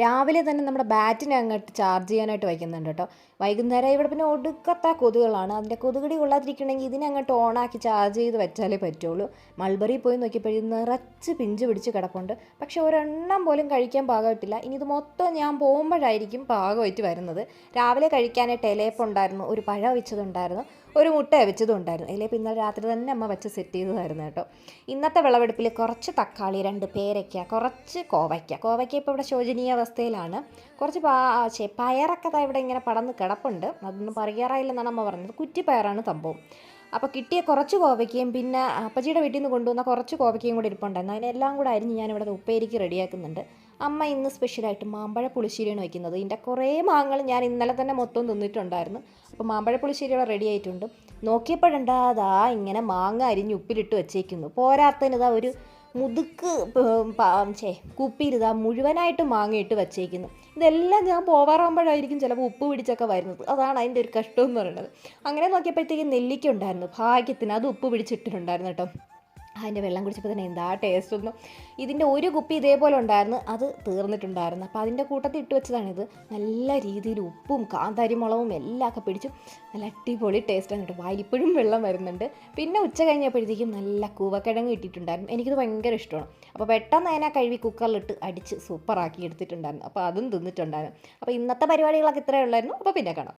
രാവിലെ തന്നെ നമ്മുടെ ബാറ്റിനെ അങ്ങോട്ട് ചാർജ് ചെയ്യാനായിട്ട് വയ്ക്കുന്നുണ്ട് കേട്ടോ. വൈകുന്നേരം ഇവിടെ പിന്നെ ഒടുക്കത്ത കൊതുകുകളാണ്. അതിൻ്റെ കൊതുകടി കൊള്ളാതിരിക്കണമെങ്കിൽ ഇതിനെ അങ്ങോട്ട് ഓണാക്കി ചാർജ് ചെയ്ത് വെച്ചാലേ പറ്റുള്ളൂ. മൾബറി പോയി നോക്കിയപ്പോഴും നിറച്ച് പിഞ്ച് പിടിച്ച് കിടപ്പുണ്ട്. പക്ഷെ ഒരെണ്ണം പോലും കഴിക്കാൻ പാകമായിട്ടില്ല. ഇനി ഇത് മൊത്തം ഞാൻ പോകുമ്പോഴായിരിക്കും പാകമായിട്ട് വരുന്നത്. രാവിലെ കഴിക്കാനായിട്ട് ഇലയപ്പുണ്ടായിരുന്നു, ഒരു പഴം വെച്ചതുണ്ടായിരുന്നു, ഒരു മുട്ട വെച്ചതുണ്ടായിരുന്നു. ഇലയപ്പം ഇന്നലെ രാത്രി തന്നെ അമ്മ വെച്ച് സെറ്റ് ചെയ്തതായിരുന്നു കേട്ടോ. ഇന്നത്തെ വിളവെടുപ്പിൽ കുറച്ച് തക്കാളി, 2 പേരയ്ക്ക, കുറച്ച് കോവയ്ക്ക ഇപ്പോൾ ഇവിടെ ശോചനീയ അവസ്ഥയിലാണ്. കുറച്ച് പയറൊക്കെ ഇവിടെ ഇങ്ങനെ പടന്ന് കിടപ്പുണ്ട്. അതൊന്നും പറയാറായില്ലെന്നാണ് അമ്മ പറഞ്ഞത്. കുറ്റിപ്പയറാണ് സംഭവം. അപ്പോൾ കിട്ടിയ കുറച്ച് കോവയ്ക്കയും പിന്നെ അപ്പച്ചിയുടെ വീട്ടിൽ നിന്ന് കൊണ്ടുവന്ന കുറച്ച് കോവയ്ക്കയും കൂടി ഇരിപ്പുണ്ടായിരുന്നു. അതിനെല്ലാം കൂടെ അരിഞ്ഞ് ഞാനിവിടെ ഉപ്പേരിക്ക് റെഡിയാക്കുന്നുണ്ട്. അമ്മ ഇന്ന് സ്പെഷ്യലായിട്ട് മാമ്പഴ പുളിശ്ശേരിയാണ് വയ്ക്കുന്നത്. ഇതിൻ്റെ കുറേ മാങ്ങകൾ ഞാൻ ഇന്നലെ തന്നെ മൊത്തം തിന്നിട്ടുണ്ടായിരുന്നു. അപ്പോൾ മാമ്പഴ പുളിശ്ശേരി ഇവിടെ റെഡി ആയിട്ടുണ്ട്. നോക്കിയപ്പോഴുണ്ടാ അതാ ഇങ്ങനെ മാങ്ങ അരിഞ്ഞ് ഉപ്പിലിട്ട് വെച്ചേക്കുന്നു. പോരാത്തതിന് ഇതാ ഒരു മുതുക്ക് കുപ്പിയിലിതാ മുഴുവനായിട്ട് മാങ്ങയിട്ട് വച്ചേക്കുന്നു. ഇതെല്ലാം ഞാൻ പോവാറാകുമ്പോഴായിരിക്കും ചിലപ്പോൾ ഉപ്പ് പിടിച്ചൊക്കെ വരുന്നത്. അതാണ് അതിൻ്റെ ഒരു കഷ്ടം എന്ന് പറയുന്നത്. അങ്ങനെ നോക്കിയപ്പോഴത്തേക്കും നെല്ലിക്ക ഉണ്ടായിരുന്നു. ഭാഗ്യത്തിന് അത് ഉപ്പ് പിടിച്ചിട്ടിട്ടുണ്ടായിരുന്നു കേട്ടോ. അതിൻ്റെ വെള്ളം കുടിച്ചപ്പോൾ തന്നെ എന്താ ടേസ്റ്റ് ഒന്നും. ഇതിൻ്റെ ഒരു കുപ്പി ഇതേപോലെ ഉണ്ടായിരുന്നു, അത് തീർന്നിട്ടുണ്ടായിരുന്നു. അപ്പോൾ അതിൻ്റെ കൂട്ടത്തിൽ ഇട്ട് വെച്ചതാണിത്. നല്ല രീതിയിൽ ഉപ്പും കാന്താരി മുളകും എല്ലാം ഒക്കെ പിടിച്ചു. നല്ല അടിപൊളി ടേസ്റ്റാണ് കേട്ടോ. വായിലിപ്പോഴും വെള്ളം വരുന്നുണ്ട്. പിന്നെ ഉച്ച കഴിഞ്ഞപ്പോഴത്തേക്കും നല്ല കൂവക്കിഴങ്ങ് ഇട്ടിട്ടുണ്ടായിരുന്നു. എനിക്കിത് ഭയങ്കര ഇഷ്ടമാണ്. അപ്പോൾ പെട്ടെന്ന് അതിനെ കഴുകി കുക്കറിലിട്ട് അടിച്ച് സൂപ്പറാക്കി എടുത്തിട്ടുണ്ടായിരുന്നു. അപ്പോൾ അതും തിന്നിട്ടുണ്ടായിരുന്നു. അപ്പോൾ ഇന്നത്തെ പരിപാടികളൊക്കെ ഇത്രയേ ഉള്ളായിരുന്നു. അപ്പോൾ പിന്നെ കാണാം.